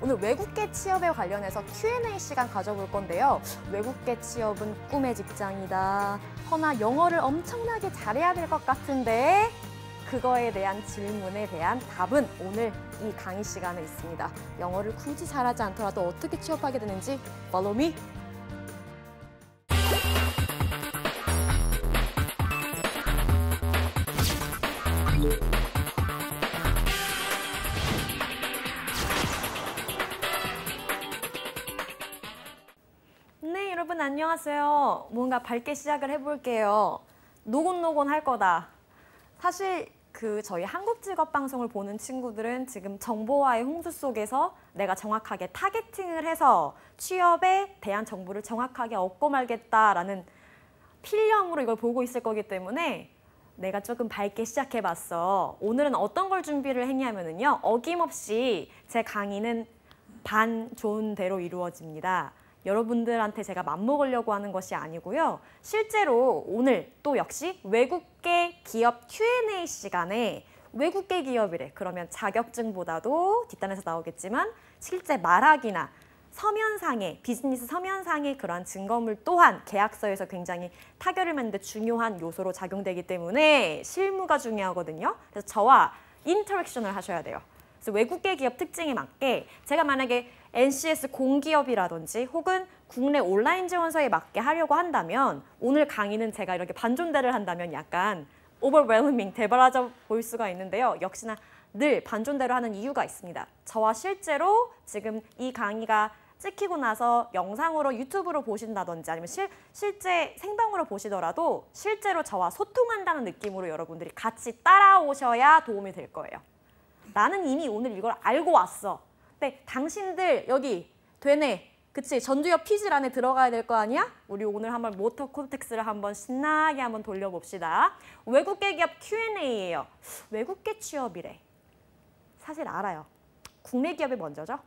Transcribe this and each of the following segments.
오늘 외국계 취업에 관련해서 Q&A 시간 가져볼 건데요. 외국계 취업은 꿈의 직장이다. 허나 영어를 엄청나게 잘해야 될 것 같은데 그거에 대한 질문에 대한 답은 오늘 이 강의 시간에 있습니다. 영어를 굳이 잘하지 않더라도 어떻게 취업하게 되는지 follow me. 네, 여러분 안녕하세요. 뭔가 밝게 시작을 해볼게요. 노곤노곤 할 거다. 사실 저희 한국직업방송을 보는 친구들은 지금 정보화의 홍수 속에서 내가 정확하게 타겟팅을 해서 취업에 대한 정보를 정확하게 얻고 말겠다라는 필름으로 이걸 보고 있을 거기 때문에 내가 조금 밝게 시작해봤어. 오늘은 어떤 걸 준비를 했냐면요. 어김없이 제 강의는 반 좋은 대로 이루어집니다. 여러분들한테 제가 맘먹으려고 하는 것이 아니고요. 실제로 오늘 또 역시 외국계 기업 Q&A 시간에 외국계 기업이래. 그러면 자격증보다도 뒷단에서 나오겠지만 실제 말하기나 서면상의 비즈니스 서면상의 그러한 증거물 또한 계약서에서 굉장히 타결을 맺는 데 중요한 요소로 작용되기 때문에 실무가 중요하거든요. 그래서 저와 인터랙션을 하셔야 돼요. 그래서 외국계 기업 특징에 맞게 제가 만약에 NCS 공기업이라든지 혹은 국내 온라인 지원서에 맞게 하려고 한다면 오늘 강의는 제가 이렇게 반존대를 한다면 약간 overwhelming, 대바라져 보일 수가 있는데요. 역시나 늘 반존대로 하는 이유가 있습니다. 저와 실제로 지금 이 강의가 찍히고 나서 영상으로 유튜브로 보신다든지 아니면 실제 생방으로 보시더라도 실제로 저와 소통한다는 느낌으로 여러분들이 같이 따라오셔야 도움이 될 거예요. 나는 이미 오늘 이걸 알고 왔어. 근데 당신들 여기 되네. 그치? 전두엽 피질 안에 들어가야 될 거 아니야? 우리 오늘 한번 모터 콘텍스를 한번 신나게 한번 돌려봅시다. 외국계 기업 Q&A예요. 외국계 취업이래. 사실 알아요. 국내 기업이 먼저죠.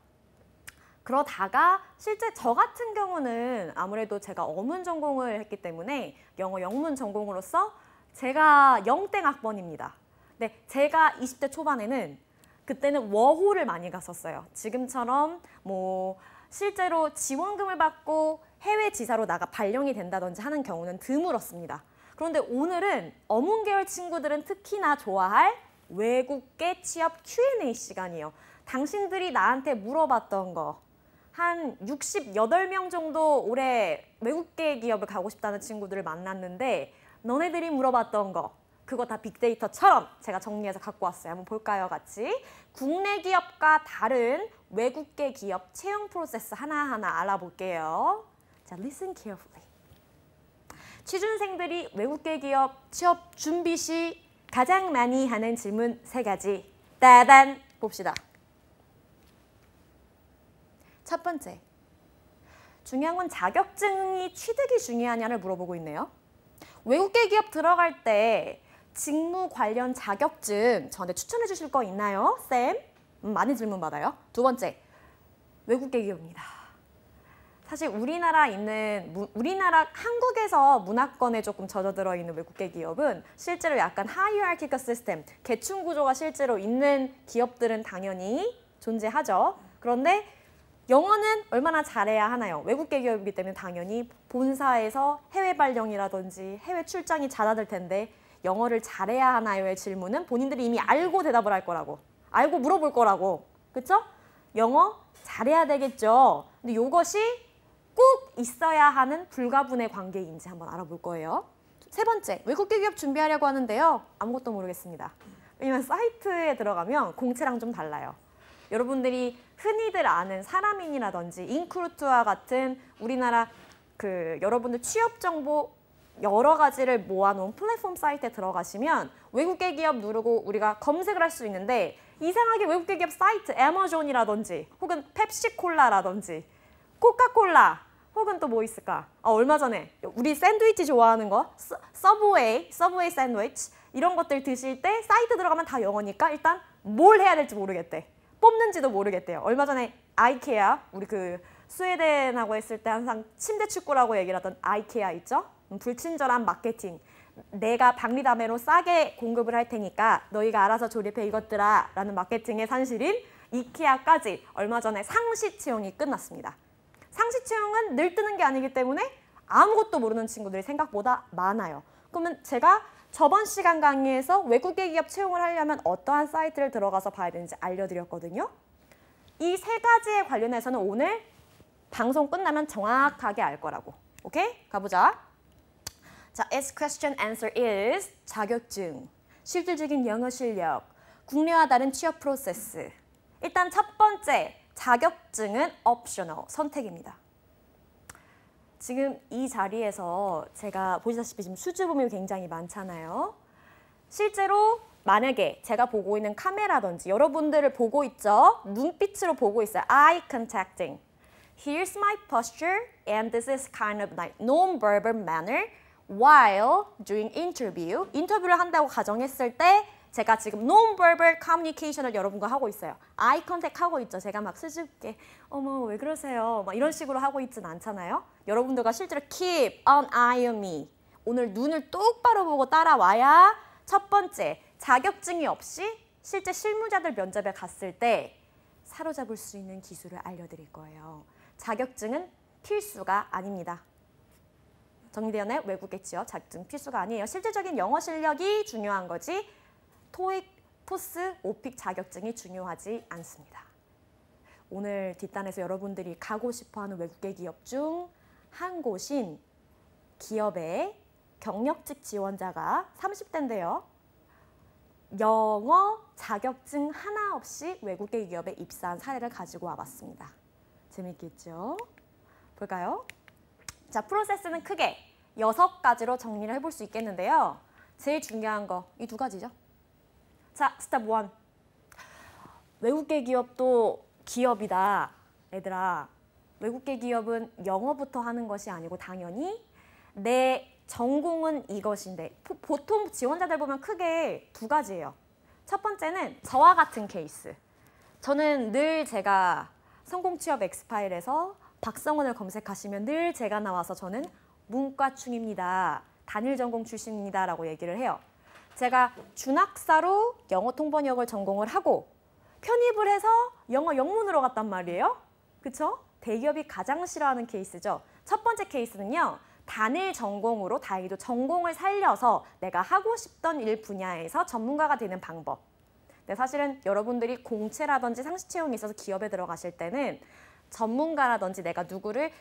그러다가 실제 저 같은 경우는 아무래도 제가 어문 전공을 했기 때문에 영어 영문 전공으로서 제가 0땡 학번입니다. 네, 제가 20대 초반에는 그때는 워홀을 많이 갔었어요. 지금처럼 뭐 실제로 지원금을 받고 해외 지사로 나가 발령이 된다든지 하는 경우는 드물었습니다. 그런데 오늘은 어문 계열 친구들은 특히나 좋아할 외국계 취업 Q&A 시간이에요. 당신들이 나한테 물어봤던 거 한 68명 정도 올해 외국계 기업을 가고 싶다는 친구들을 만났는데 너네들이 물어봤던 거 그거 다 빅데이터처럼 제가 정리해서 갖고 왔어요. 한번 볼까요, 같이? 국내 기업과 다른 외국계 기업 채용 프로세스 하나하나 알아볼게요. 자, listen carefully. 취준생들이 외국계 기업 취업 준비 시 가장 많이 하는 질문 3가지. 따단! 봅시다. 첫 번째, 중요한 건 자격증이 취득이 중요하냐를 물어보고 있네요. 외국계 기업 들어갈 때 직무 관련 자격증 저한테 추천해 주실 거 있나요, 쌤? 많이 질문 받아요. 두 번째, 외국계 기업입니다. 사실 우리나라 한국에서 문화권에 조금 젖어들어 있는 외국계 기업은 실제로 약간 hierarchical system, 계층 구조가 실제로 있는 기업들은 당연히 존재하죠. 그런데 영어는 얼마나 잘해야 하나요? 외국계 기업이기 때문에 당연히 본사에서 해외 발령이라든지 해외 출장이 잦아들 텐데 영어를 잘해야 하나요의 질문은 본인들이 이미 알고 대답을 할 거라고. 알고 물어볼 거라고. 그렇죠? 영어 잘해야 되겠죠. 근데 이것이 꼭 있어야 하는 불가분의 관계인지 한번 알아볼 거예요. 세 번째, 외국계 기업 준비하려고 하는데요. 아무것도 모르겠습니다. 왜냐면 사이트에 들어가면 공채랑 좀 달라요. 여러분들이 흔히들 아는 사람인이라든지 인크루트와 같은 우리나라 여러분들 취업 정보 여러 가지를 모아놓은 플랫폼 사이트에 들어가시면 외국계 기업 누르고 우리가 검색을 할 수 있는데 이상하게 외국계 기업 사이트 애마존이라든지 혹은 펩시콜라라든지 코카콜라 혹은 또 뭐 있을까? 얼마 전에 우리 샌드위치 좋아하는 거 서브웨이 샌드위치 이런 것들 드실 때 사이트 들어가면 다 영어니까 일단 뭘 해야 될지 모르겠대. 뽑는지도 모르겠대요. 얼마 전에 아이케아, 우리 스웨덴하고 했을 때 항상 침대 축구라고 얘기를 하던 아이케아 있죠? 불친절한 마케팅. 내가 박리담회로 싸게 공급을 할 테니까 너희가 알아서 조립해 이것들아 라는 마케팅의 산실인 이케아까지 얼마 전에 상시 채용이 끝났습니다. 상시 채용은 늘 뜨는 게 아니기 때문에 아무것도 모르는 친구들이 생각보다 많아요. 그러면 제가 저번 시간 강의에서 외국계 기업 채용을 하려면 어떠한 사이트를 들어가서 봐야 되는지 알려드렸거든요. 이 세 가지에 관련해서는 오늘 방송 끝나면 정확하게 알 거라고. 오케이? 가보자. 자, its question answer is 자격증, 실질적인 영어 실력, 국내와 다른 취업 프로세스. 일단 첫 번째, 자격증은 optional, 선택입니다. 지금 이 자리에서 제가 보시다시피 지금 수줍음이 굉장히 많잖아요. 실제로 만약에 제가 보고 있는 카메라든지 여러분들을 보고 있죠? 눈빛으로 보고 있어요. Eye contacting. Here's my posture and this is kind of like non-verbal manner while doing interview. 인터뷰를 한다고 가정했을 때 제가 지금 non-verbal communication을 여러분과 하고 있어요. eye contact 하고 있죠. 제가 막 수줍게 어머 왜 그러세요? 막 이런 식으로 하고 있진 않잖아요. 여러분들과 실제로 keep an eye on me. 오늘 눈을 똑바로 보고 따라와야 첫 번째 자격증이 없이 실제 실무자들 면접에 갔을 때 사로잡을 수 있는 기술을 알려드릴 거예요. 자격증은 필수가 아닙니다. 정리되었나요? 외국계 취업 자격증 필수가 아니에요. 실질적인 영어 실력이 중요한 거지 토익, 포스, 오픽 자격증이 중요하지 않습니다. 오늘 뒷단에서 여러분들이 가고 싶어하는 외국계 기업 중 한 곳인 기업의 경력직 지원자가 30대인데요. 영어 자격증 하나 없이 외국계 기업에 입사한 사례를 가지고 와봤습니다. 재밌겠죠? 볼까요? 자, 프로세스는 크게 6가지로 정리를 해볼 수 있겠는데요. 제일 중요한 거 이 2가지죠. 자, 스텝 1. 외국계 기업도 기업이다. 얘들아, 외국계 기업은 영어부터 하는 것이 아니고 당연히 내 전공은 이것인데 보통 지원자들 보면 크게 2가지예요. 첫 번째는 저와 같은 케이스. 저는 늘 제가 성공취업 엑스파일에서 박성원을 검색하시면 늘 제가 나와서 저는 문과충입니다. 단일 전공 출신입니다. 라고 얘기를 해요. 제가 준학사로 영어 통번역을 전공을 하고 편입을 해서 영어 영문으로 갔단 말이에요. 그쵸? 대기업이 가장 싫어하는 케이스죠. 첫 번째 케이스는요. 단일 전공으로 다행히도 전공을 살려서 내가 하고 싶던 일 분야에서 전문가가 되는 방법. 근데 사실은 여러분들이 공채라든지 상시 채용이 있어서 기업에 들어가실 때는 전문가라든지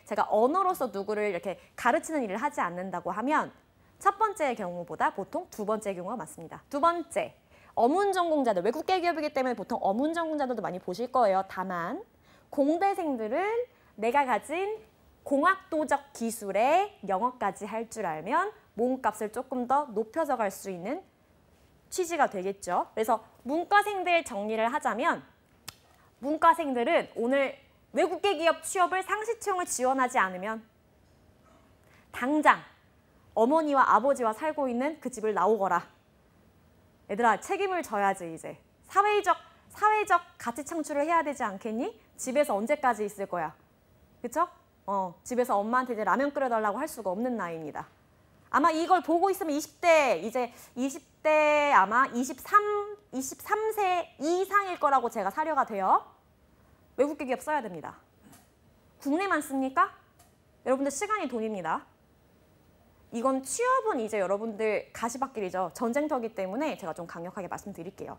제가 언어로서 누구를 이렇게 가르치는 일을 하지 않는다고 하면 첫 번째 경우보다 보통 2번째 경우가 많습니다. 2번째, 어문 전공자들, 외국계 기업이기 때문에 보통 어문 전공자들도 많이 보실 거예요. 다만 공대생들은 내가 가진 공학도적 기술에 영어까지 할 줄 알면 몸값을 조금 더 높여서 갈 수 있는 취지가 되겠죠. 그래서 문과생들 정리를 하자면 문과생들은 오늘 외국계 기업 취업을 상시 채용을 지원하지 않으면 당장 어머니와 아버지와 살고 있는 그 집을 나오거라. 얘들아, 책임을 져야지 이제. 사회적 가치 창출을 해야 되지 않겠니? 집에서 언제까지 있을 거야? 그쵸? 집에서 엄마한테 이제 라면 끓여달라고 할 수가 없는 나이입니다. 아마 이걸 보고 있으면 20대 아마 23세 이상일 거라고 제가 사려가 돼요. 외국계 기업 써야 됩니다. 국내만 씁니까? 여러분들 시간이 돈입니다. 이건 취업은 이제 여러분들 가시밭길이죠. 전쟁터기 때문에 제가 좀 강력하게 말씀드릴게요.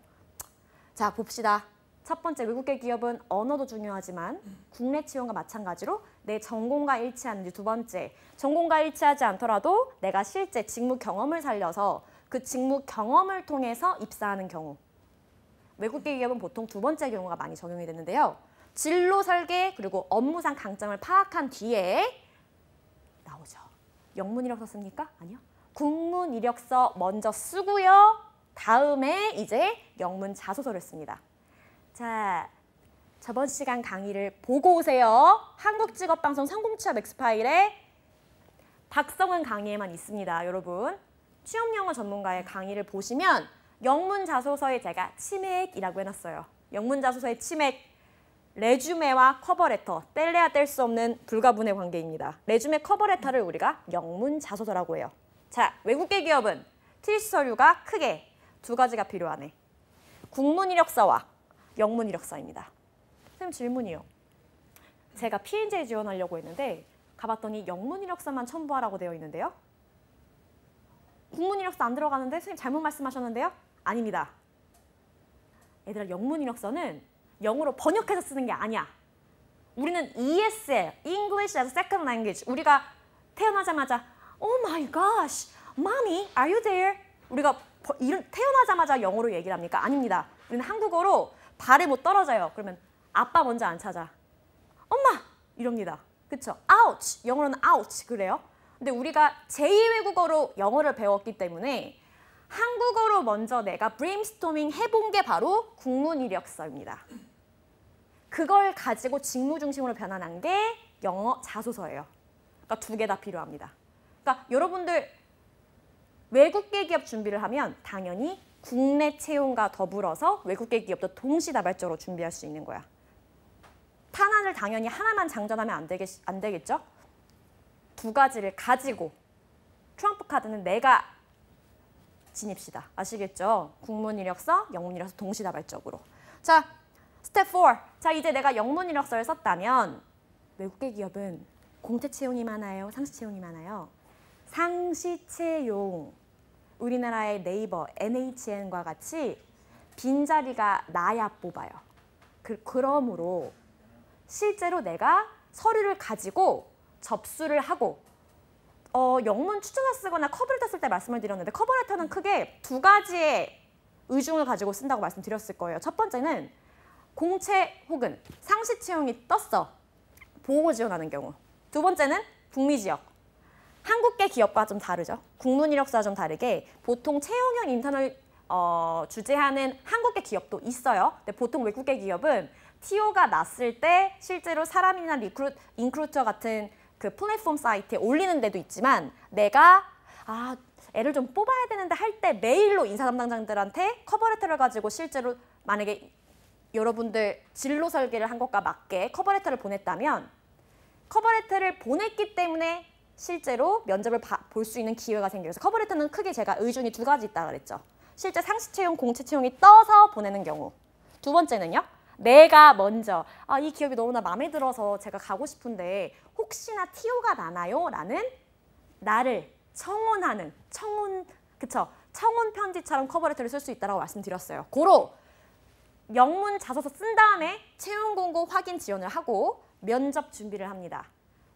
자, 봅시다. 첫 번째, 외국계 기업은 언어도 중요하지만 국내 채용과 마찬가지로 내 전공과 일치하는지. 2번째, 전공과 일치하지 않더라도 내가 실제 직무 경험을 살려서 그 직무 경험을 통해서 입사하는 경우. 외국계 기업은 보통 2번째 경우가 많이 적용이 되는데요. 진로 설계 그리고 업무상 강점을 파악한 뒤에 나오죠. 영문 이력서 씁니까? 아니요. 국문 이력서 먼저 쓰고요. 다음에 이제 영문 자소서를 씁니다. 자, 저번 시간 강의를 보고 오세요. 한국직업방송 성공취업 엑스파일에 박성은 강의에만 있습니다. 여러분, 취업영어 전문가의 강의를 보시면 영문 자소서에 제가 치맥이라고 해놨어요. 영문 자소서의 치맥, 레주메와 커버레터, 뗄래야 뗄 수 없는 불가분의 관계입니다. 레주메 커버레터를 우리가 영문 자소서라고 해요. 자, 외국계 기업은 필수 서류가 크게 2가지가 필요하네. 국문 이력서와 영문 이력서입니다. 선생님 질문이요. 제가 P&J 지원하려고 했는데 가봤더니 영문 이력서만 첨부하라고 되어 있는데요. 국문 이력서 안 들어가는데 선생님 잘못 말씀하셨는데요? 아닙니다. 얘들아, 영문 이력서는 영어로 번역해서 쓰는 게 아니야. 우리는 ESL, English as a Second Language. 우리가 태어나자마자 Oh my gosh, Mommy, are you there? 우리가 태어나자마자 영어로 얘기를 합니까? 아닙니다. 우리는 한국어로 발에 못 떨어져요. 그러면 아빠 먼저 안 찾아. 엄마! 이럽니다. 그쵸? Ouch! 영어로는 ouch 그래요. 근데 우리가 제2외국어로 영어를 배웠기 때문에 한국어로 먼저 내가 브레인스토밍 해본 게 바로 국문 이력서입니다. 그걸 가지고 직무 중심으로 변환한 게 영어 자소서예요. 그러니까 두 개 다 필요합니다. 그러니까 여러분들 외국계 기업 준비를 하면 당연히 국내 채용과 더불어서 외국계 기업도 동시다발적으로 준비할 수 있는 거야. 탄환을 당연히 하나만 장전하면 안 되겠죠? 두 가지를 가지고 트럼프 카드는 내가 지닙시다. 아시겠죠? 국문 이력서, 영문 이력서 동시다발적으로. 자, 스텝 4. 자, 이제 내가 영문 이력서를 썼다면 외국계 기업은 공채 채용이 많아요? 상시 채용이 많아요? 상시 채용. 우리나라의 네이버, NHN과 같이 빈자리가 나야 뽑아요. 그러므로 실제로 내가 서류를 가지고 접수를 하고 영문 추천서 쓰거나 커버레터 쓸 때 말씀을 드렸는데 커버레터는 크게 두 가지의 의중을 가지고 쓴다고 말씀드렸을 거예요. 첫 번째는 공채 혹은 상시 채용이 떴어. 보호 지원하는 경우. 두 번째는 북미 지역. 한국계 기업과 좀 다르죠. 국문 이력서와 좀 다르게 보통 채용형 인턴을 주재하는 한국계 기업도 있어요. 근데 보통 외국계 기업은 TO가 났을 때 실제로 사람이나 인크루터 같은 그 플랫폼 사이트에 올리는 데도 있지만 내가 애를 좀 뽑아야 되는데 할 때 메일로 인사 담당자들한테 커버레터를 가지고 실제로 만약에 여러분들 진로 설계를 한 것과 맞게 커버레터를 보냈다면 커버레터를 보냈기 때문에 실제로 면접을 볼 수 있는 기회가 생겨요. 그래서 커버레터는 크게 제가 의중이 두 가지 있다고 그랬죠. 실제 상시 채용, 공채 채용이 떠서 보내는 경우. 두 번째는요. 내가 먼저 이 기업이 너무나 마음에 들어서 제가 가고 싶은데 혹시나 TO가 나나요? 라는 나를 청혼하는 청혼 편지처럼 커버레터를 쓸 수 있다고 말씀드렸어요. 고로 영문 자소서 쓴 다음에 채용 공고 확인 지원을 하고 면접 준비를 합니다.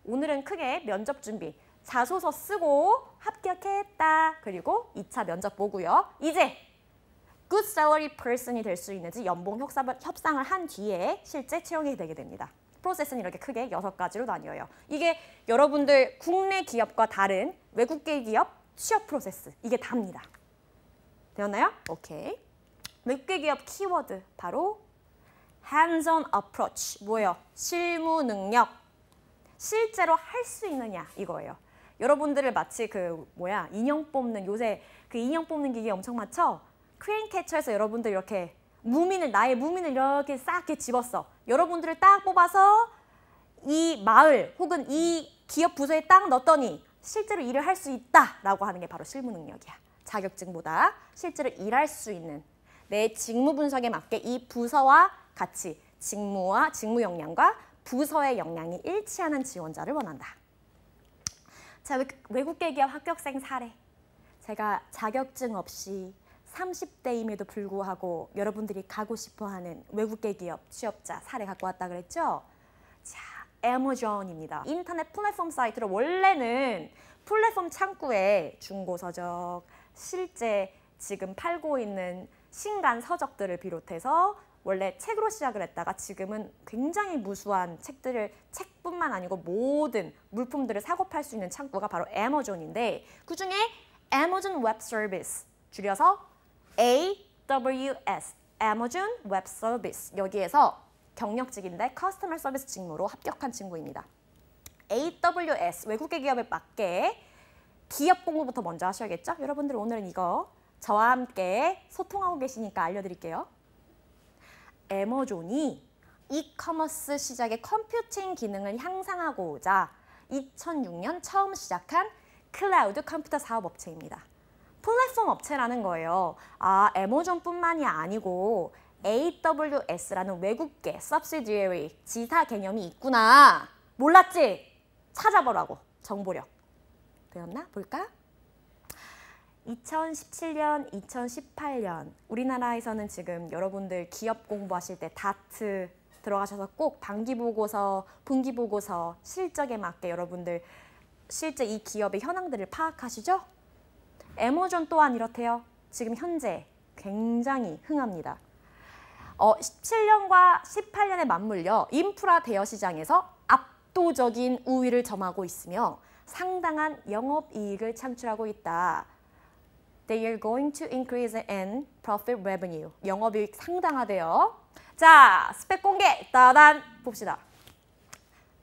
오늘은 크게 면접 준비, 자소서 쓰고 합격했다. 그리고 2차 면접 보고요. 이제 good salary person이 될 수 있는지 연봉 협상을 한 뒤에 실제 채용이 되게 됩니다. 프로세스는 이렇게 크게 6가지로 나뉘어요. 이게 여러분들 국내 기업과 다른 외국계 기업 취업 프로세스, 이게 답니다. 되었나요? 오케이. 외국계 기업 키워드 바로 hands-on approach, 뭐예요? 실무 능력. 실제로 할 수 있느냐 이거예요. 여러분들을 마치 인형 뽑는, 요새 그 인형 뽑는 기계 엄청 많죠? 크레인 캐쳐에서 여러분들 이렇게 나의 무민을 이렇게 싹 집었어. 여러분들을 딱 뽑아서 이 마을 혹은 이 기업 부서에 딱 넣었더니 실제로 일을 할 수 있다라고 하는 게 바로 실무 능력이야. 자격증보다 실제로 일할 수 있는 내 직무 분석에 맞게 이 부서와 같이 직무 역량과 부서의 역량이 일치하는 지원자를 원한다. 자, 외국계 기업 합격생 사례. 제가 자격증 없이 30대임에도 불구하고 여러분들이 가고 싶어하는 외국계 기업 취업자 사례 갖고 왔다 그랬죠? 자, 애머존입니다. 인터넷 플랫폼 사이트로 원래는 플랫폼 창구에 중고서적, 실제 지금 팔고 있는 신간 서적들을 비롯해서 원래 책으로 시작을 했다가 지금은 굉장히 무수한 책뿐만 아니고 모든 물품들을 사고 팔 수 있는 창구가 바로 애머존인데 그중에 Amazon Web Service, 줄여서 AWS, Amazon Web Service, 여기에서 경력직인데 커스터머 서비스 직무로 합격한 친구입니다. AWS, 외국계 기업에 맞게 기업 공부부터 먼저 하셔야겠죠? 여러분들 오늘은 이거 저와 함께 소통하고 계시니까 알려드릴게요. 애머존이 이커머스 시작의 컴퓨팅 기능을 향상하고자 2006년 처음 시작한 클라우드 컴퓨터 사업 업체입니다. 플랫폼 업체라는 거예요. 애머존뿐만이 아니고 AWS라는 외국계 subsidiary 지사 개념이 있구나. 몰랐지? 찾아보라고. 정보력. 배웠나? 볼까? 2017년, 2018년 우리나라에서는 지금 여러분들 기업 공부하실 때 다트 들어가셔서 꼭 반기보고서, 분기보고서 실적에 맞게 여러분들 실제 이 기업의 현황들을 파악하시죠? 애마존 또한 이렇대요. 지금 현재 굉장히 흥합니다. 17년과 18년에 맞물려 인프라 대여 시장에서 압도적인 우위를 점하고 있으며 상당한 영업이익을 창출하고 있다. They are going to increase in profit revenue. 영업이익 상당하대요. 자, 스펙 공개! 따단! 봅시다.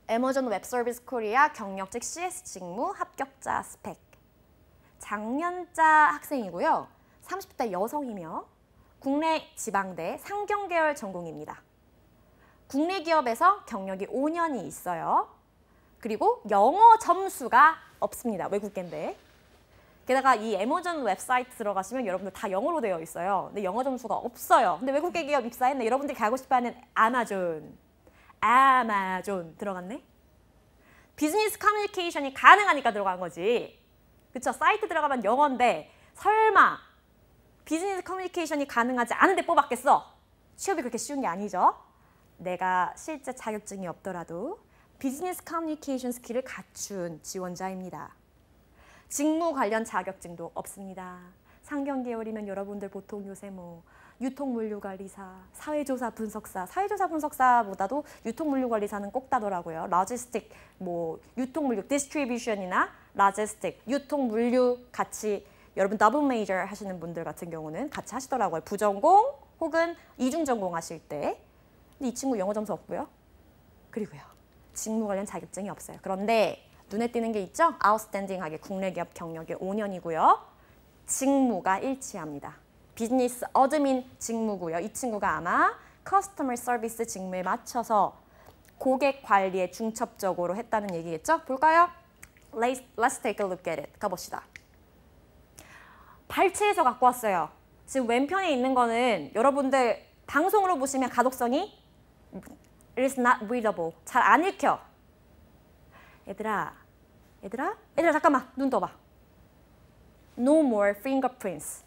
애마존 웹서비스 코리아 경력직 CS 직무 합격자 스펙. 작년자 학생이고요. 30대 여성이며 국내 지방대 상경계열 전공입니다. 국내 기업에서 경력이 5년이 있어요. 그리고 영어 점수가 없습니다. 외국계인데. 게다가 이 애마존 웹사이트 들어가시면 여러분들 다 영어로 되어 있어요. 근데 영어 점수가 없어요. 근데 외국계 기업 입사했네. 여러분들이 가고 싶어하는 아마존 들어갔네. 비즈니스 커뮤니케이션이 가능하니까 들어간 거지. 그쵸? 사이트 들어가면 영어인데 설마 비즈니스 커뮤니케이션이 가능하지 않은데 뽑았겠어? 취업이 그렇게 쉬운 게 아니죠. 내가 실제 자격증이 없더라도 비즈니스 커뮤니케이션 스킬을 갖춘 지원자입니다. 직무 관련 자격증도 없습니다. 상경 계열이면 여러분들 보통 요새 뭐 유통물류관리사, 사회조사 분석사, 사회조사 분석사보다도 유통물류관리사는 꼭다더라고요. 로지스틱, 뭐 유통물류, 디스트리뷰션이나 로지스틱, 유통물류 같이 여러분 더블 메이저 하시는 분들 같은 경우는 같이 하시더라고요. 부전공 혹은 이중전공 하실 때. 근데 이 친구 영어 점수 없고요. 그리고요. 직무 관련 자격증이 없어요. 그런데 눈에 띄는 게 있죠? 아웃스탠딩하게 국내 기업 경력이 5년이고요. 직무가 일치합니다. 비즈니스 어드민 직무고요. 이 친구가 아마 커스터머 서비스 직무에 맞춰서 고객 관리에 중첩적으로 했다는 얘기겠죠? 볼까요? Let's take a look at it. 가봅시다. 발췌해서 갖고 왔어요. 지금 왼편에 있는 거는 여러분들 방송으로 보시면 가독성이 It is not readable. 잘 안 읽혀. 얘들아 잠깐만 눈 떠봐. No more fingerprints.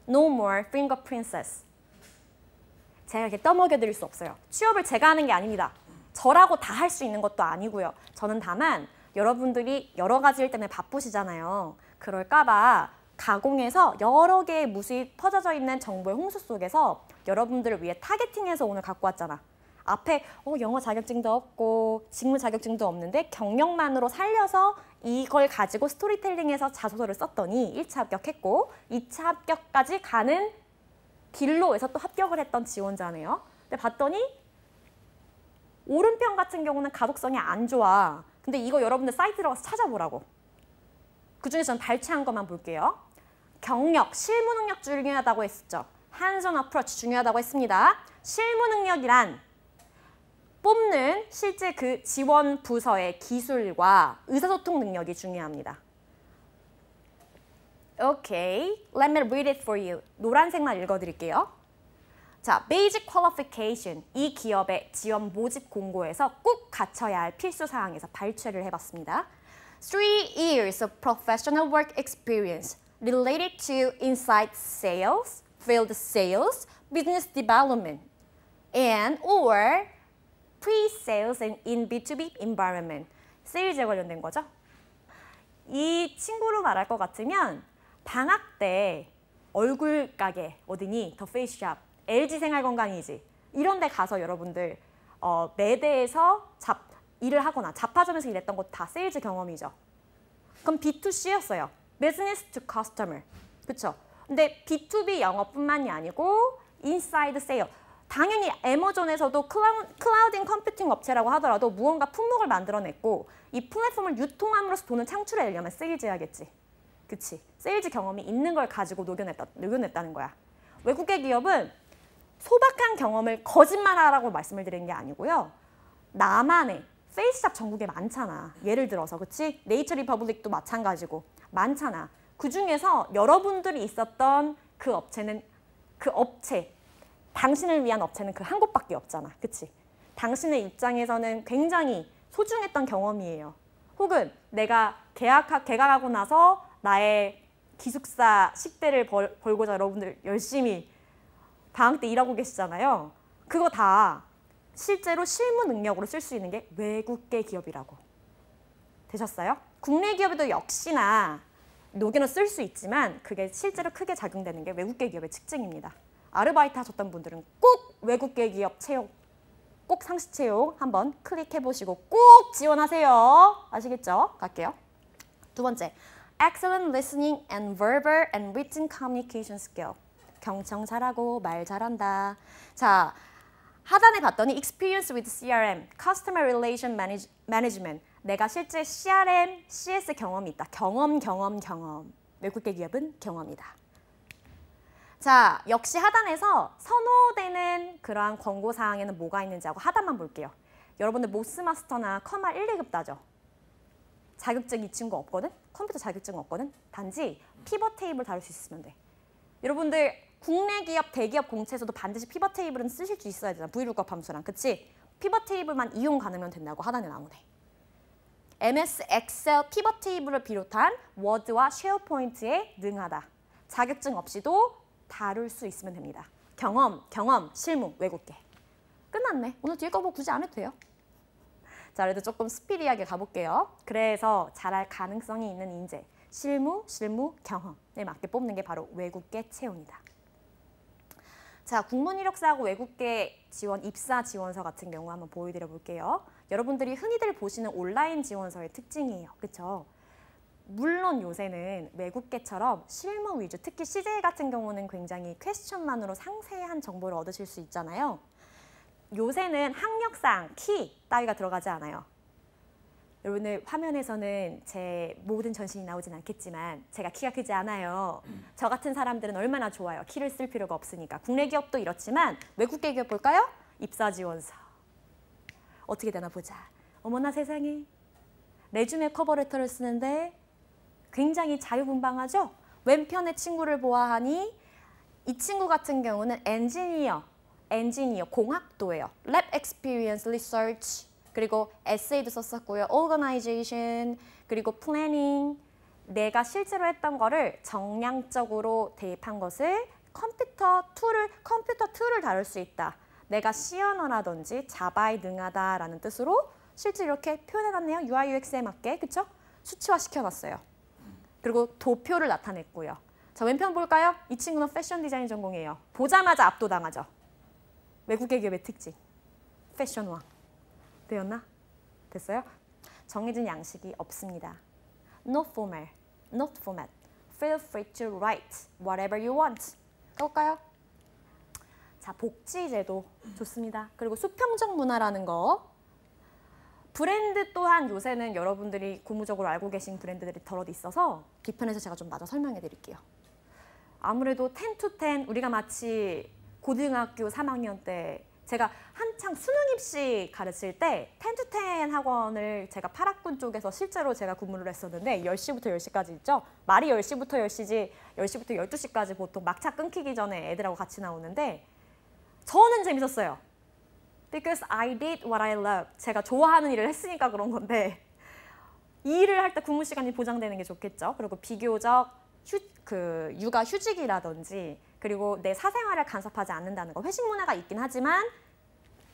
No more fingerprints. 제가 이렇게 떠먹여 드릴 수 없어요. 취업을 제가 하는 게 아닙니다. 저라고 다 할 수 있는 것도 아니고요. 저는 다만 여러분들이 여러 가지 일 때문에 바쁘시잖아요. 그럴까 봐 가공해서 여러 개의 무수히 퍼져져 있는 정보의 홍수 속에서 여러분들을 위해 타겟팅해서 오늘 갖고 왔잖아. 앞에 영어 자격증도 없고 직무 자격증도 없는데 경력만으로 살려서 이걸 가지고 스토리텔링해서 자소서를 썼더니 1차 합격했고 2차 합격까지 가는 길로에서 또 합격을 했던 지원자네요. 근데 봤더니 오른편 같은 경우는 가독성이 안 좋아. 근데 이거 여러분들 사이트 들어가서 찾아보라고. 그중에 저는 발췌한 것만 볼게요. 경력, 실무 능력 중요하다고 했었죠. hands-on approach 중요하다고 했습니다. 실무 능력이란 뽑는 실제 그 지원 부서의 기술과 의사소통 능력이 중요합니다. Okay, let me read it for you. 노란색만 읽어드릴게요. 자, basic qualification. 이 기업의 지원 모집 공고에서 꼭 갖춰야 할 필수 사항에서 발췌를 해봤습니다. 3 years of professional work experience related to inside sales, field sales, business development, and or pre-sales and in B2B environment. 세일즈에 관련된 거죠. 이 친구로 말할 것 같으면 방학 때 얼굴 가게 어디니? 더 페이스샵, LG 생활건강이지. 이런 데 가서 여러분들 매대에서 일을 하거나 잡화점에서 일했던 것 다 세일즈 경험이죠. 그럼 B2C였어요. Business to Customer. 그쵸? 근데 B2B 영업뿐만이 아니고 인사이드 세일. 당연히 애마존에서도 클라우딩 컴퓨팅 업체라고 하더라도 무언가 품목을 만들어냈고 이 플랫폼을 유통함으로써 돈을 창출해내려면 세일즈 해야겠지. 그치? 세일즈 경험이 있는 걸 가지고 녹여냈다는 거야. 외국계 기업은 소박한 경험을 거짓말하라고 말씀을 드리는 게 아니고요. 나만의 페이스샵 전국에 많잖아. 예를 들어서 그치? 네이처 리퍼블릭도 마찬가지고 많잖아. 그중에서 여러분들이 있었던 그 업체는 그 업체 당신을 위한 업체는 그 한 곳밖에 없잖아. 그치? 당신의 입장에서는 굉장히 소중했던 경험이에요. 혹은 내가 개강하고 나서 나의 기숙사 식대를 벌고자 여러분들 열심히 방학 때 일하고 계시잖아요. 그거 다 실제로 실무 능력으로 쓸 수 있는 게 외국계 기업이라고. 되셨어요? 국내 기업에도 역시나 녹여서 쓸 수 있지만 그게 실제로 크게 작용되는 게 외국계 기업의 특징입니다. 아르바이트 하셨던 분들은 꼭 외국계 기업 채용, 꼭 상시 채용 한번 클릭해보시고 꼭 지원하세요. 아시겠죠? 갈게요. 두 번째, excellent listening and verbal and written communication skill. 경청 잘하고 말 잘한다. 자, 하단에 봤더니 experience with CRM, customer relation management. 내가 실제 CRM, CS 경험이 있다. 경험. 외국계 기업은 경험이다. 자, 역시 하단에서 선호되는 그러한 권고 사항에는 뭐가 있는지 하고 하단만 볼게요. 여러분들 모스마스터나 커말 1, 2급 따죠? 자격증 이 친구 없거든? 컴퓨터 자격증 없거든? 단지 피벗 테이블 다룰 수 있으면 돼. 여러분들 국내 기업, 대기업 공채에서도 반드시 피벗 테이블은 쓰실 수 있어야 되잖아. VLOOKUP 함수랑. 그치? 피벗 테이블만 이용 가능하면 된다고 하단에 나오네. MS 엑셀 피벗 테이블을 비롯한 워드와 쉐어포인트에 능하다. 자격증 없이도 다룰 수 있으면 됩니다. 경험, 실무, 외국계. 끝났네. 오늘 뒤에 거 뭐 굳이 안 해도 돼요. 자, 그래도 조금 스피디하게 가볼게요. 그래서 잘할 가능성이 있는 인재, 실무, 경험에 맞게 뽑는 게 바로 외국계 채용이다. 자, 국문 이력서하고 외국계 지원, 입사 지원서 같은 경우 한번 보여드려 볼게요. 여러분들이 흔히들 보시는 온라인 지원서의 특징이에요. 그렇죠? 물론 요새는 외국계처럼 실무 위주, 특히 CJ 같은 경우는 굉장히 퀘스천만으로 상세한 정보를 얻으실 수 있잖아요. 요새는 학력상 키 따위가 들어가지 않아요. 여러분들 화면에서는 제 모든 전신이 나오진 않겠지만 제가 키가 크지 않아요. 저 같은 사람들은 얼마나 좋아요. 키를 쓸 필요가 없으니까. 국내 기업도 이렇지만 외국계 기업 볼까요? 입사 지원서. 어떻게 되나 보자. 어머나 세상에. 레주메 커버레터를 쓰는데 굉장히 자유분방하죠? 왼편의 친구를 보아하니 이 친구 같은 경우는 엔지니어, 공학도예요. Lab Experience Research, 그리고 에세이도 썼었고요. Organization, 그리고 Planning. 내가 실제로 했던 거를 정량적으로 대입한 것을 컴퓨터 툴을 다룰 수 있다. 내가 C 언어라든지 자바에 능하다라는 뜻으로 실제 이렇게 표현해놨네요. UI, UX에 맞게, 그쵸? 수치화시켜놨어요. 그리고 도표를 나타냈고요. 자, 왼편 볼까요? 이 친구는 패션 디자인 전공이에요. 보자마자 압도당하죠. 외국계 기업의 특징. 패션왕. 되었나? 됐어요? 정해진 양식이 없습니다. No formal, not format. Feel free to write whatever you want. 가볼까요? 자, 복지제도 좋습니다. 그리고 수평적 문화라는 거. 브랜드 또한 요새는 여러분들이 고무적으로 알고 계신 브랜드들이 덜어도 있어서 뒤편에서 제가 좀 마저 설명해 드릴게요. 아무래도 10 to 10, 우리가 마치 고등학교 3학년 때 제가 한창 수능 입시 가르칠 때 10 to 10 학원을 제가 파락군 쪽에서 실제로 제가 근무를 했었는데 10시부터 10시까지 있죠? 말이 10시부터 10시지 10시부터 12시까지 보통 막차 끊기기 전에 애들하고 같이 나오는데 저는 재밌었어요. Because I did what I love. 제가 좋아하는 일을 했으니까 그런 건데 이 일을 할 때 근무 시간이 보장되는 게 좋겠죠. 그리고 비교적 육아 휴직이라든지 그리고 내 사생활을 간섭하지 않는다는 거. 회식 문화가 있긴 하지만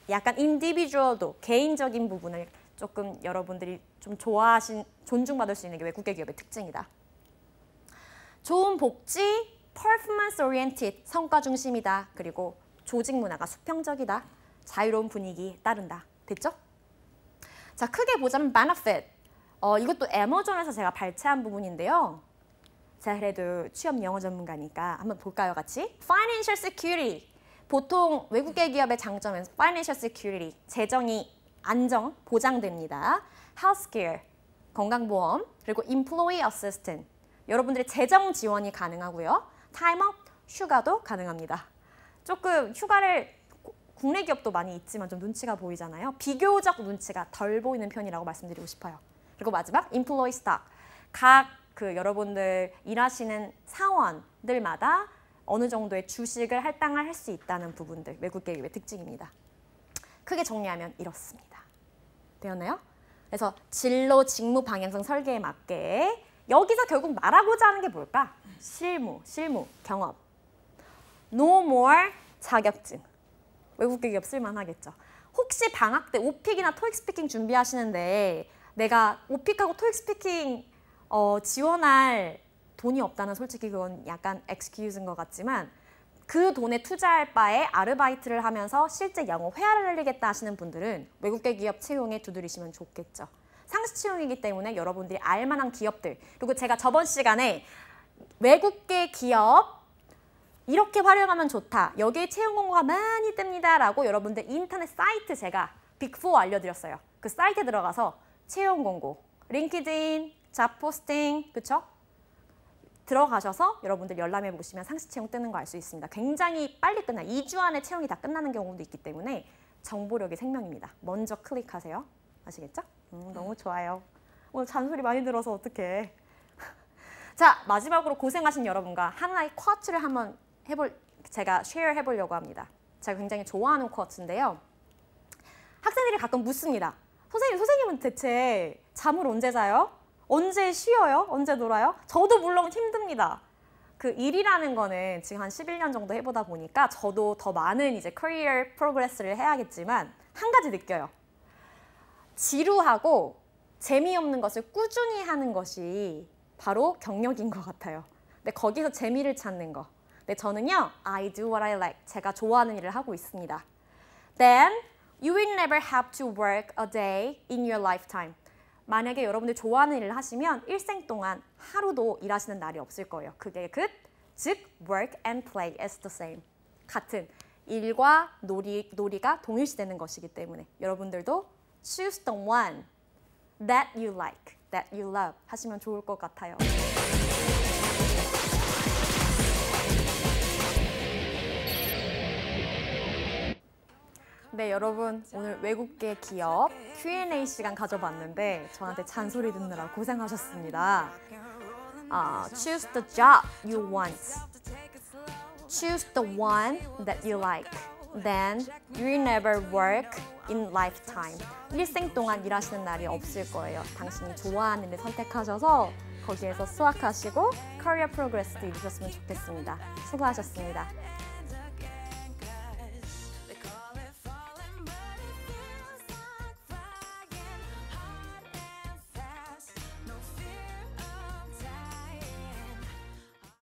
약간 인디비주얼도 개인적인 부분을 조금 여러분들이 좀 존중받을 수 있는 게 외국계 기업의 특징이다. 좋은 복지, performance oriented, 성과 중심이다. 그리고 조직 문화가 수평적이다. 자유로운 분위기에 따른다. 됐죠? 자, 크게 보자면 benefit. 이것도 애머존에서 제가 발췌한 부분인데요. 제가 그래도 취업 영어 전문가니까 한번 볼까요, 같이? Financial security. 보통 외국계 기업의 장점은 Financial security, 재정이 안정, 보장됩니다. Healthcare, 건강보험, 그리고 Employee assistance. 여러분들의 재정 지원이 가능하고요. Time off, 휴가도 가능합니다. 조금 휴가를 국내 기업도 많이 있지만 좀 눈치가 보이잖아요. 비교적 눈치가 덜 보이는 편이라고 말씀드리고 싶어요. 그리고 마지막, Employee stock. 각 여러분들 일하시는 사원들마다 어느 정도의 주식을 할당을 할 수 있다는 부분들, 외국 계급의 특징입니다. 크게 정리하면 이렇습니다. 되었나요? 그래서 진로, 직무, 방향성 설계에 맞게 여기서 결국 말하고자 하는 게 뭘까? 실무, 경험. No more 자격증. 외국 계급 쓸만하겠죠. 혹시 방학 때 오픽이나 토익 스피킹 준비하시는데 내가 오픽하고 토익 스피킹 지원할 돈이 없다는 솔직히 그건 약간 엑스큐즈인 것 같지만 그 돈에 투자할 바에 아르바이트를 하면서 실제 영어 회화를 늘리겠다 하시는 분들은 외국계 기업 채용에 두드리시면 좋겠죠. 상시 채용이기 때문에 여러분들이 알만한 기업들 그리고 제가 저번 시간에 외국계 기업 이렇게 활용하면 좋다. 여기에 채용 공고가 많이 뜹니다. 라고 여러분들 인터넷 사이트 제가 빅4 알려드렸어요. 그 사이트에 들어가서 채용 공고, 링키드인, 잡 포스팅, 그쵸? 들어가셔서 여러분들 열람해 보시면 상시 채용 뜨는 거 알 수 있습니다. 굉장히 빨리 끝나요. 2주 안에 채용이 다 끝나는 경우도 있기 때문에 정보력이 생명입니다. 먼저 클릭하세요. 아시겠죠? 너무 좋아요. 오늘 잔소리 많이 들어서 어떡해. 자, 마지막으로 고생하신 여러분과 하나의 쿼트를 한번 제가 쉐어 해보려고 합니다. 제가 굉장히 좋아하는 쿼트인데요. 학생들이 가끔 묻습니다. 선생님은 대체 잠을 언제 자요? 언제 쉬어요? 언제 놀아요? 저도 물론 힘듭니다. 그 일이라는 거는 지금 한 11년 정도 해보다 보니까 저도 더 많은 이제 커리어 프로그레스를 해야겠지만 한 가지 느껴요. 지루하고 재미없는 것을 꾸준히 하는 것이 바로 경력인 것 같아요. 근데 거기서 재미를 찾는 거. 근데 저는요, I do what I like. 제가 좋아하는 일을 하고 있습니다. Then you will never have to work a day in your lifetime. 만약에 여러분들 좋아하는 일을 하시면 일생 동안 하루도 일하시는 날이 없을 거예요. 그게 즉 work and play is the same. 같은 일과 놀이가 동일시되는 것이기 때문에 여러분들도 choose the one that you like, that you love 하시면 좋을 것 같아요. 네, 여러분 오늘 외국계 기업 Q&A 시간 가져봤는데 저한테 잔소리 듣느라 고생하셨습니다. Choose the job you want. Choose the one that you like. Then you'll never work in lifetime. 일생 동안 일하시는 날이 없을 거예요. 당신이 좋아하는 일을 선택하셔서 거기에서 수학하시고 커리어 프로그레스도 이루셨으면 좋겠습니다. 수고하셨습니다.